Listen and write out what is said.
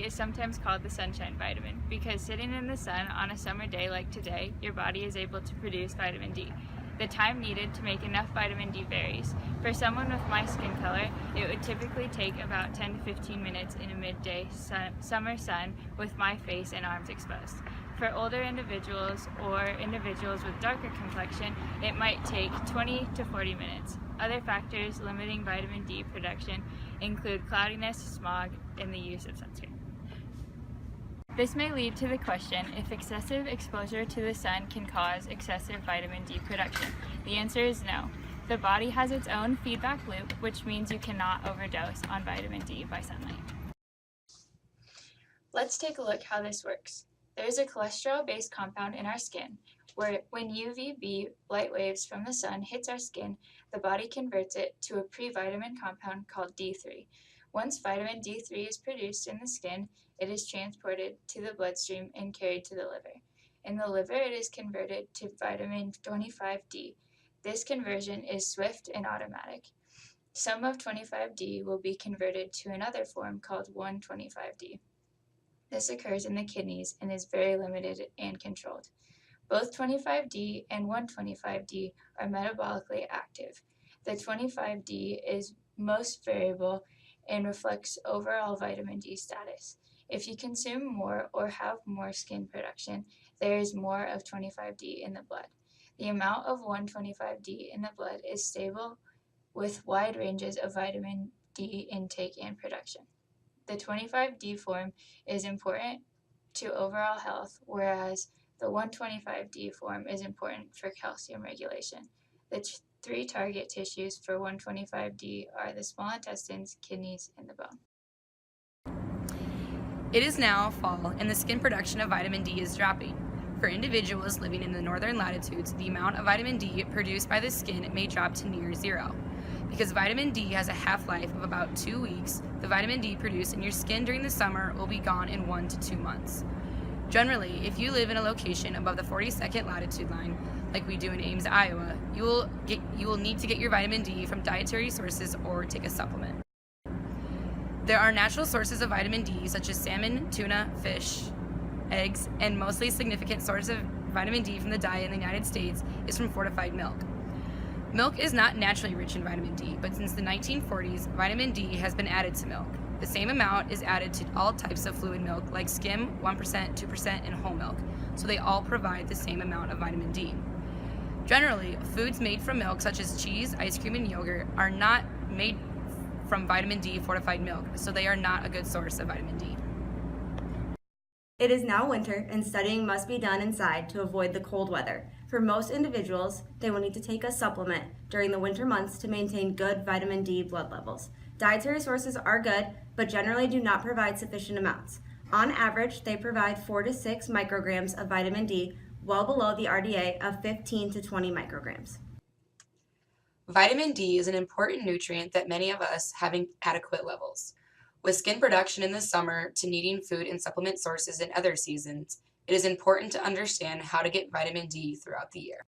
is sometimes called the sunshine vitamin because sitting in the sun on a summer day like today, your body is able to produce vitamin D. The time needed to make enough vitamin D varies. For someone with my skin color, it would typically take about 10 to 15 minutes in a midday summer sun with my face and arms exposed. For older individuals or individuals with darker complexion, it might take 20 to 40 minutes. Other factors limiting vitamin D production include cloudiness, smog, and the use of sunscreen. This may lead to the question if excessive exposure to the sun can cause excessive vitamin D production. The answer is no. The body has its own feedback loop, which means you cannot overdose on vitamin D by sunlight. Let's take a look how this works. There is a cholesterol-based compound in our skin, where when UVB light waves from the sun hits our skin, the body converts it to a pre-vitamin compound called D3. Once vitamin D3 is produced in the skin, it is transported to the bloodstream and carried to the liver. In the liver, it is converted to vitamin 25D. This conversion is swift and automatic. Some of 25D will be converted to another form called 125D. This occurs in the kidneys and is very limited and controlled. Both 25D and 125D are metabolically active. The 25D is most variable and reflects overall vitamin D status. If you consume more or have more skin production, there is more of 25D in the blood. The amount of 125D in the blood is stable with wide ranges of vitamin D intake and production. The 25D form is important to overall health, whereas the 125D form is important for calcium regulation. The three target tissues for 125D are the small intestines, kidneys, and the bone. It is now fall, and the skin production of vitamin D is dropping. For individuals living in the northern latitudes, the amount of vitamin D produced by the skin may drop to near zero. Because vitamin D has a half-life of about 2 weeks, the vitamin D produced in your skin during the summer will be gone in 1 to 2 months. Generally, if you live in a location above the 42nd latitude line, like we do in Ames, Iowa, you will need to get your vitamin D from dietary sources or take a supplement. There are natural sources of vitamin D such as salmon, tuna, fish, eggs, and mostly significant source of vitamin D from the diet in the United States is from fortified milk. Milk is not naturally rich in vitamin D, but since the 1940s, vitamin D has been added to milk. The same amount is added to all types of fluid milk like skim, 1%, 2%, and whole milk, so they all provide the same amount of vitamin D. Generally, foods made from milk such as cheese, ice cream, and yogurt are not made from vitamin D fortified milk, so they are not a good source of vitamin D. It is now winter and studying must be done inside to avoid the cold weather. For most individuals, they will need to take a supplement during the winter months to maintain good vitamin D blood levels. Dietary sources are good, but generally do not provide sufficient amounts. On average, they provide 4 to 6 micrograms of vitamin D, well below the RDA of 15 to 20 micrograms. Vitamin D is an important nutrient that many of us have in adequate levels. With skin production in the summer to needing food and supplement sources in other seasons, it is important to understand how to get vitamin D throughout the year.